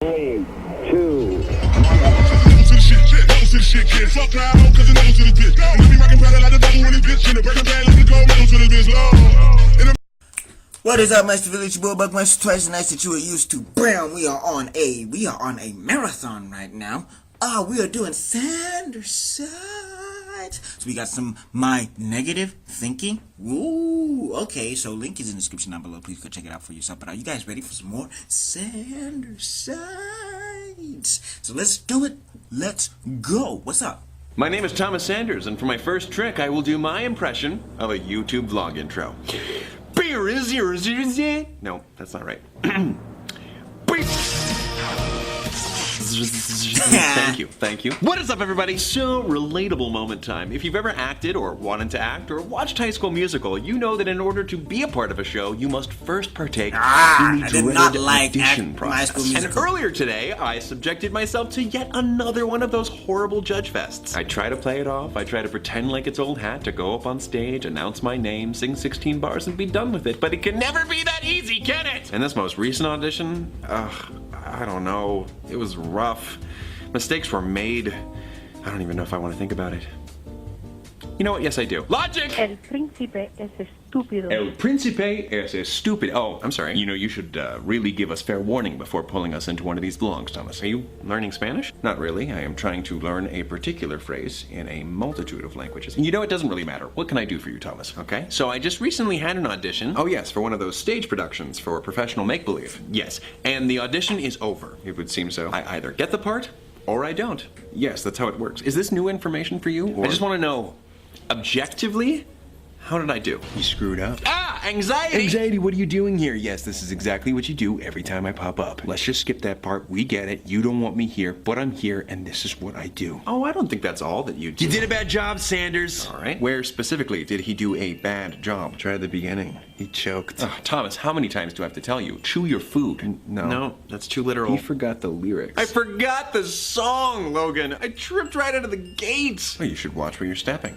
3, 2, What is up, Master Village? Boy, Buckmaster twice, nice that you are used to. Bam! We are on a marathon right now. We are doing Sanders sides. So we got some my negative thinking. Ooh, okay. So link is in the description down below. Please go check it out for yourself. But are you guys ready for some more Sanders sides? So let's do it. Let's go. What's up? My name is Thomas Sanders, and for my first trick, I will do my impression of a YouTube vlog intro. No, that's not right. Thank you. What is up, everybody? So, relatable moment time. If you've ever acted or wanted to act or watched High School Musical, you know that in order to be a part of a show, you must first partake in the dreaded audition process. And earlier today, I subjected myself to yet another one of those horrible judge fests. I try to play it off, I try to pretend like it's old hat, to go up on stage, announce my name, sing 16 bars, and be done with it, but it can never be that easy, can it? And this most recent audition, I don't know, it was rough. Mistakes were made. I don't even know if I want to think about it. You know what? Yes, I do. Logic! El príncipe es estúpido. El príncipe es estúpido. Oh, I'm sorry. You know, you should really give us fair warning before pulling us into one of these vlogs, Thomas. Are you learning Spanish? Not really. I am trying to learn a particular phrase in a multitude of languages. And you know, it doesn't really matter. What can I do for you, Thomas? Okay? So I just recently had an audition. Oh, yes, for one of those stage productions for professional make-believe. Yes. And the audition is over. It would seem so. I either get the part or I don't. Yes, that's how it works. Is this new information for you? I just want to know, objectively, how did I do? You screwed up. Anxiety! Anxiety, what are you doing here? Yes, this is exactly what you do every time I pop up. Let's just skip that part. We get it. You don't want me here, but I'm here, and this is what I do. Oh, I don't think that's all that you do. You did a bad job, Sanders. All right. Where specifically did he do a bad job? Try the beginning. He choked. Thomas, how many times do I have to tell you? Chew your food. No, that's too literal. He forgot the lyrics. I forgot the song, Logan. I tripped right out of the gates. Well, you should watch where you're stepping.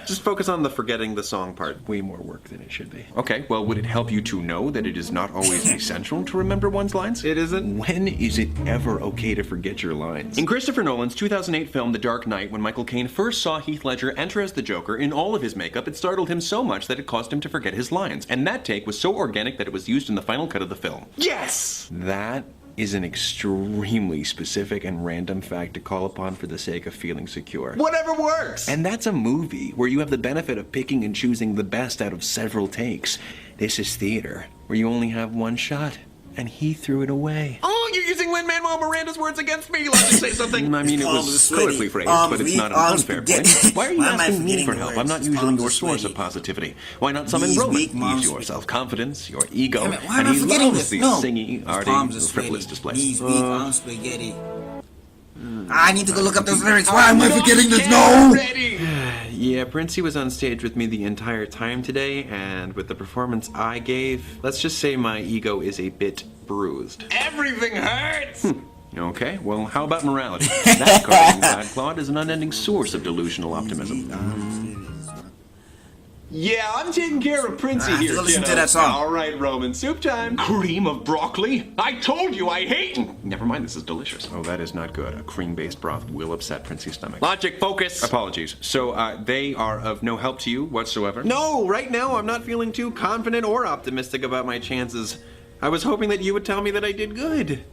Just focus on the forgetting the song part. Way more work than it should be. Okay, well, would it help you to know that it is not always essential to remember one's lines? It isn't? When is it ever okay to forget your lines? In Christopher Nolan's 2008 film The Dark Knight, when Michael Caine first saw Heath Ledger enter as the Joker in all of his makeup, it startled him so much that it caused him to forget his lines. And that take was so organic that it was used in the final cut of the film. Yes! That is an extremely specific and random fact to call upon for the sake of feeling secure. Whatever works! And that's a movie where you have the benefit of picking and choosing the best out of several takes. This is theater, where you only have one shot, and he threw it away. Oh, you're using Lin-Manuel Miranda's words against me! Let's just say something. I mean, it was politically phrased, but it's not an unfair point. Why are you asking me for help? I'm not usually your source of positivity. Why not summon Roman? He's your self-confidence, your ego, and he loves these singy, arty, frivolous displays. These weak arms spaghetti. I need to go look up those lyrics. Why am I forgetting this? No! Yeah, Princey was on stage with me the entire time today, and with the performance I gave, let's just say my ego is a bit bruised. Everything hurts! Okay, well, how about morality? That carving bad Claude is an unending source of delusional optimism. Yeah, I'm taking care of Princey here, listen to that song. All right, Roman, soup time. Cream of broccoli? I told you I hate... Never mind, this is delicious. Oh, that is not good. A cream-based broth will upset Princey's stomach. Logic, focus! Apologies. So, they are of no help to you whatsoever? No, right now I'm not feeling too confident or optimistic about my chances. I was hoping that you would tell me that I did good.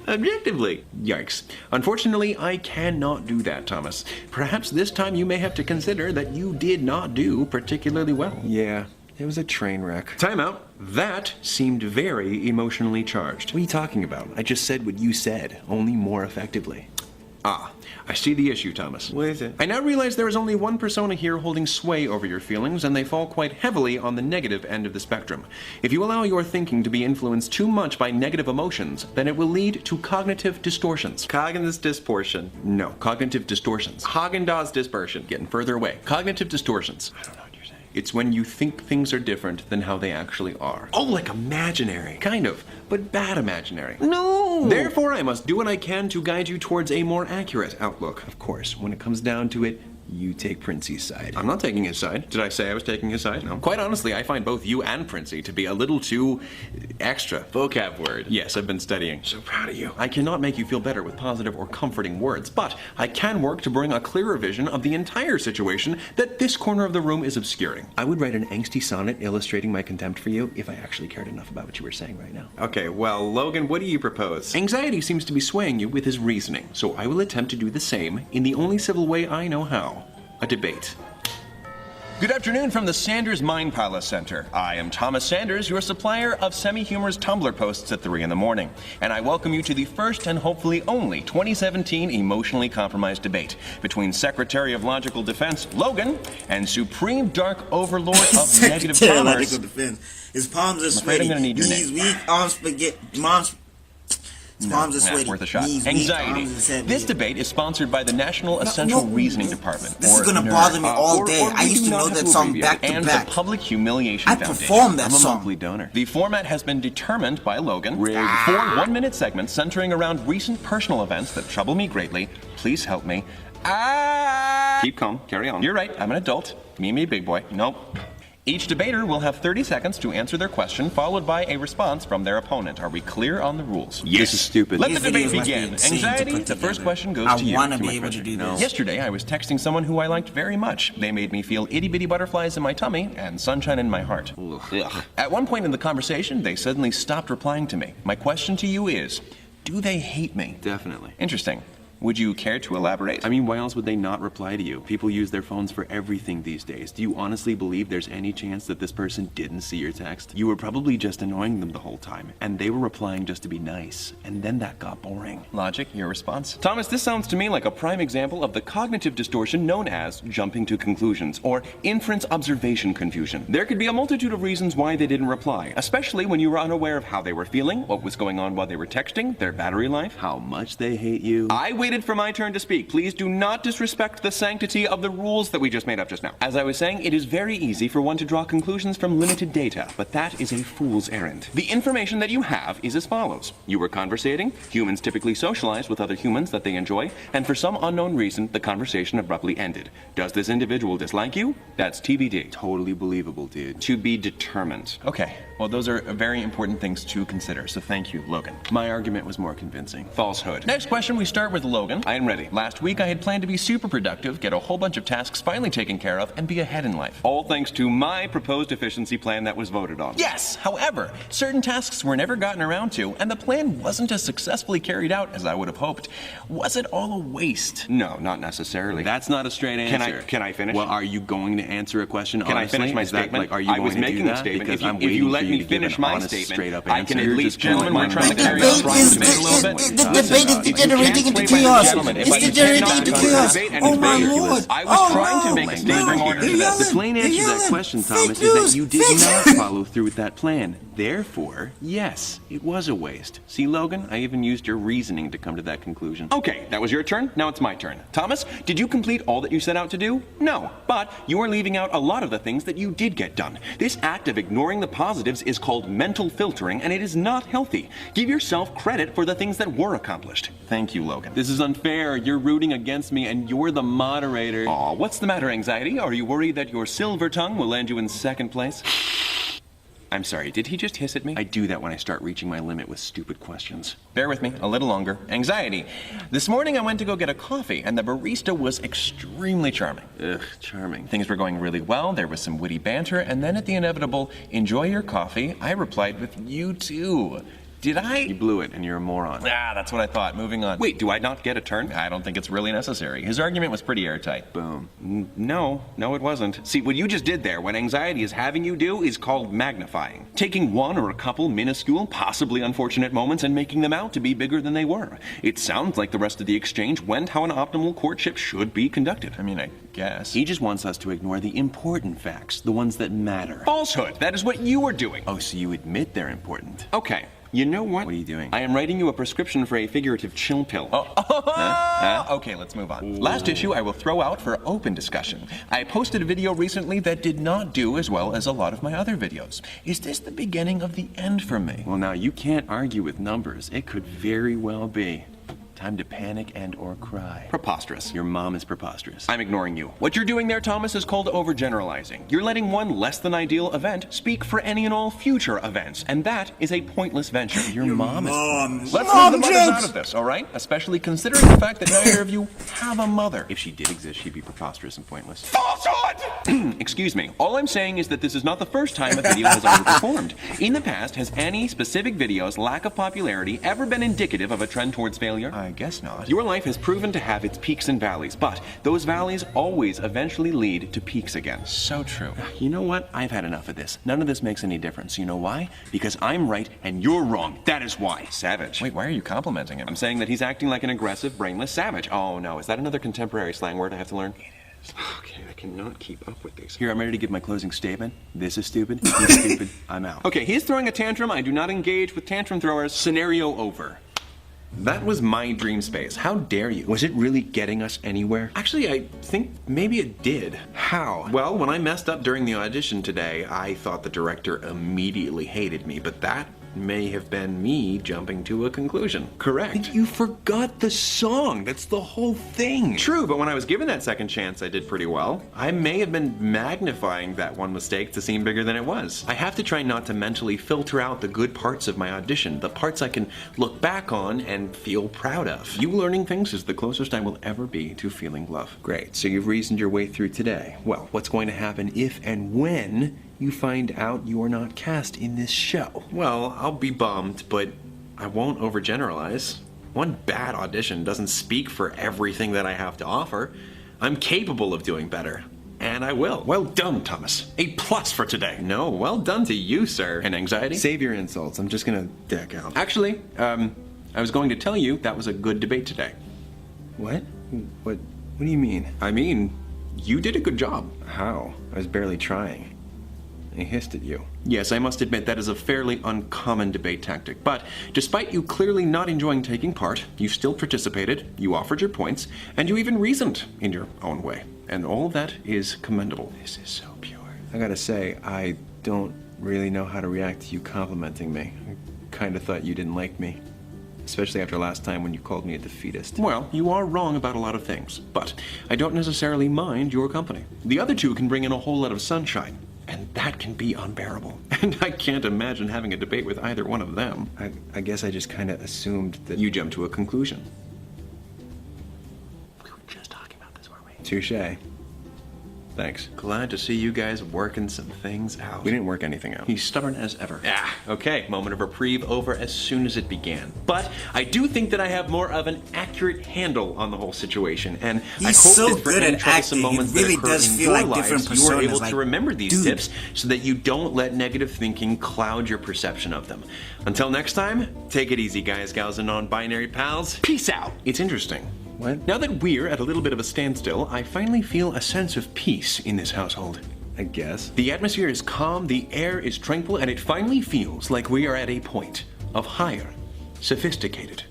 Objectively. Yikes. Unfortunately, I cannot do that, Thomas. Perhaps this time you may have to consider that you did not do particularly well. Yeah, it was a train wreck. Time out. That seemed very emotionally charged. What are you talking about? I just said what you said, only more effectively. I see the issue, Thomas. What is it? I now realize there is only one persona here holding sway over your feelings, and they fall quite heavily on the negative end of the spectrum. If you allow your thinking to be influenced too much by negative emotions, then it will lead to cognitive distortions. Cognitive distortion. No, cognitive distortions. Haagen-Dazs dispersion. Getting further away. Cognitive distortions. I don't know. It's when you think things are different than how they actually are. Oh, like imaginary. Kind of, but bad imaginary. No! Therefore, I must do what I can to guide you towards a more accurate outlook. Of course, when it comes down to it, You take Princey's side. I'm not taking his side. Did I say I was taking his side? No. Quite honestly, I find both you and Princey to be a little too extra. Vocab word. Yes, I've been studying. So proud of you. I cannot make you feel better with positive or comforting words, but I can work to bring a clearer vision of the entire situation that this corner of the room is obscuring. I would write an angsty sonnet illustrating my contempt for you if I actually cared enough about what you were saying right now. Okay, well, Logan, what do you propose? Anxiety seems to be swaying you with his reasoning, so I will attempt to do the same in the only civil way I know how. A debate. Good afternoon from the Sanders Mind Palace Center. I am Thomas Sanders, your supplier of semi-humorous Tumblr posts at 3 in the morning. And I welcome you to the first and hopefully only 2017 emotionally compromised debate between Secretary of Logical Defense, Logan, and Supreme Dark Overlord of Negative Secretary of Commerce. Logical Defense. His palms are I'm afraid I'm sweaty. gonna need your Knees name. weak, arms spaghetti. His palms are sweaty. Worth a shot. Knees weak, Anxiety. arms heavy. This debate is sponsored by the National Essential no. Reasoning Department. This is or gonna NERD. bother me all Or day. I we used do to not know have that to song abbreviate back it. to and back. the Public Humiliation I Foundation. performed that I'm song. a monthly donor. The format has been determined by Logan. For 1-minute segments centering around recent personal events that trouble me greatly. Please help me. Keep calm. Carry on. You're right. I'm an adult. Me, big boy. Nope. Each debater will have 30 seconds to answer their question, followed by a response from their opponent. Are we clear on the rules? Yes. This is stupid. Let These the debate videos must be begin. insane to Anxiety, put the first together. question goes I to you. wanna To be my able to pleasure. do this. Yesterday, I was texting someone who I liked very much. They made me feel itty-bitty butterflies in my tummy and sunshine in my heart. Ugh. At one point in the conversation, they suddenly stopped replying to me. My question to you is, do they hate me? Definitely. Interesting. Would you care to elaborate? I mean, why else would they not reply to you? People use their phones for everything these days. Do you honestly believe there's any chance that this person didn't see your text? You were probably just annoying them the whole time, and they were replying just to be nice, and then that got boring. Logic, your response? Thomas, this sounds to me like a prime example of the cognitive distortion known as jumping to conclusions, or inference observation confusion. There could be a multitude of reasons why they didn't reply, especially when you were unaware of how they were feeling, what was going on while they were texting, their battery life. How much they hate you. I waited for my turn to speak. Please do not disrespect the sanctity of the rules that we just made up just now. As I was saying, it is very easy for one to draw conclusions from limited data, but that is a fool's errand. The information that you have is as follows. You were conversating. Humans typically socialize with other humans that they enjoy, and for some unknown reason, the conversation abruptly ended. Does this individual dislike you? That's TBD. Totally believable, dude. To be determined. Okay, well, those are very important things to consider, so thank you, Logan. My argument was more convincing. Falsehood. Next question, we start with Logan. I am ready. Last week, I had planned to be super productive, get a whole bunch of tasks finally taken care of, and be ahead in life. All thanks to my proposed efficiency plan that was voted on. Yes! However, certain tasks were never gotten around to, and the plan wasn't as successfully carried out as I would have hoped. Was it all a waste? No, not necessarily. That's not a straight answer. Can I finish? Well, are you going to answer a question Can honestly? I finish my Is that, statement? like, are you I going was to making do the that? statement. Because If I'm you waiting let for me you to give finish an my honest, statement, straight-up I answer. can at You're least, just pulling gentlemen, my we're trying to leg. carry Debate on is a little bit. the debate is degenerating into chaos. It's degenerating into chaos. Oh my lord! I was trying to make a statement no, order they're to this. The yelling. plain answer to that yelling. question, Fake Thomas, is news. that you did Fake not news. follow through with that plan. Therefore, yes, it was a waste. See, Logan, I even used your reasoning to come to that conclusion. Okay, that was your turn. Now it's my turn. Thomas, did you complete all that you set out to do? No, but you are leaving out a lot of the things that you did get done. This act of ignoring the positives is called mental filtering, and it is not healthy. Give yourself credit for the things that were accomplished. Thank you, Logan. This is unfair. You're rooting against me, and you're the moderator. Aw, what's the matter, Anxiety? Are you worried that your silver tongue will land you in second place? I'm sorry, did he just hiss at me? I do that when I start reaching my limit with stupid questions. Bear with me a little longer. Anxiety. This morning I went to go get a coffee, and the barista was extremely charming. Ugh, charming. Things were going really well, there was some witty banter, and then at the inevitable, enjoy your coffee, I replied with, you too. Did I? You blew it, and you're a moron. That's what I thought. Moving on. Wait, do I not get a turn? I don't think it's really necessary. His argument was pretty airtight. Boom. No, it wasn't. See, what you just did there, what anxiety is having you do, is called magnifying. Taking one or a couple minuscule, possibly unfortunate moments and making them out to be bigger than they were. It sounds like the rest of the exchange went how an optimal courtship should be conducted. I mean, I guess. He just wants us to ignore the important facts, the ones that matter. Falsehood! That is what you are doing. Oh, so you admit they're important. Okay. You know what? What are you doing? I am writing you a prescription for a figurative chill pill. Okay, let's move on. Last issue I will throw out for open discussion. I posted a video recently that did not do as well as a lot of my other videos. Is this the beginning of the end for me? Well, now, you can't argue with numbers. It could very well be. Time to panic and or cry. Preposterous. Your mom is preposterous. I'm ignoring you. What you're doing there, Thomas, is called overgeneralizing. You're letting one less than ideal event speak for any and all future events, and that is a pointless venture. Your mom is Let's Mom leave the mothers jokes. out of this, all right? Especially considering the fact that neither of you have a mother. If she did exist, she'd be preposterous and pointless. Falsehood! Excuse me. All I'm saying is that this is not the first time a video has underperformed. In the past, has any specific video's lack of popularity ever been indicative of a trend towards failure? I guess not. Your life has proven to have its peaks and valleys, but those valleys always eventually lead to peaks again. So true. You know what? I've had enough of this. None of this makes any difference. You know why? Because I'm right and you're wrong. That is why. Savage. Wait, why are you complimenting him? I'm saying that he's acting like an aggressive, brainless savage. Oh no, is that another contemporary slang word I have to learn? It is. Okay, I cannot keep up with these. Here, I'm ready to give my closing statement. This is stupid. He's stupid. I'm out. Okay, he's throwing a tantrum. I do not engage with tantrum throwers. Scenario over. That was my dream space. How dare you? Was it really getting us anywhere? Actually, I think maybe it did. How? Well, when I messed up during the audition today, I thought the director immediately hated me, but that may have been me jumping to a conclusion. Correct. You forgot the song. That's the whole thing. True, but when I was given that second chance, I did pretty well. I may have been magnifying that one mistake to seem bigger than it was. I have to try not to mentally filter out the good parts of my audition, the parts I can look back on and feel proud of. You learning things is the closest I will ever be to feeling love. Great, so you've reasoned your way through today. Well, what's going to happen if and when you find out you are not cast in this show? Well, I'll be bummed, but I won't overgeneralize. One bad audition doesn't speak for everything that I have to offer. I'm capable of doing better, and I will. Well done, Thomas. A+ for today. No, well done to you, sir. And anxiety? Save your insults. I'm just gonna deck out. Actually, I was going to tell you that was a good debate today. What? What do you mean? I mean, you did a good job. How? I was barely trying. I hissed at you. Yes, I must admit that is a fairly uncommon debate tactic, but despite you clearly not enjoying taking part, you still participated, you offered your points, and you even reasoned in your own way. And all of that is commendable. This is so pure. I gotta say, I don't really know how to react to you complimenting me. I kinda thought you didn't like me. Especially after last time when you called me a defeatist. Well, you are wrong about a lot of things, but I don't necessarily mind your company. The other two can bring in a whole lot of sunshine. And that can be unbearable. And I can't imagine having a debate with either one of them. I guess I just kind of assumed that you jumped to a conclusion. We were just talking about this, weren't we? Touché. Thanks. Glad to see you guys working some things out. We didn't work anything out. He's stubborn as ever. Okay. Moment of reprieve over as soon as it began. But I do think that I have more of an accurate handle on the whole situation, and I hope so that for good any at troublesome acting. moments He really that occur does in feel your like different lives, you are personas, able like, to remember these dude. tips so that you don't let negative thinking cloud your perception of them. Until next time, take it easy, guys, gals, and non-binary pals. Peace out. It's interesting. What? Now that we're at a little bit of a standstill, I finally feel a sense of peace in this household. I guess. The atmosphere is calm, the air is tranquil, and it finally feels like we are at a point of higher, sophisticated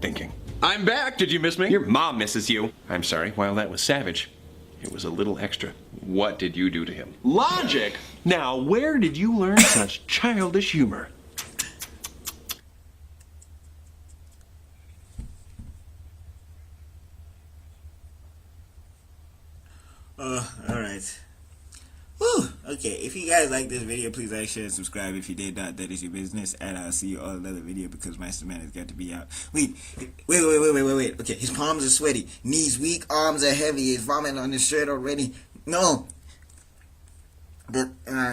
thinking. I'm back! Did you miss me? Your mom misses you. I'm sorry, while that was savage, it was a little extra. What did you do to him? Logic! Now, where did you learn such childish humor? Alright. Whew. Okay, if you guys like this video, please like, share, and subscribe. If you did not, that is your business. And I'll see you all in another video because Master Man has got to be out. Wait. Okay, his palms are sweaty. Knees weak, arms are heavy. He's vomiting on his shirt already. No.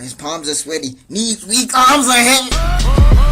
His palms are sweaty. Knees weak, arms are heavy.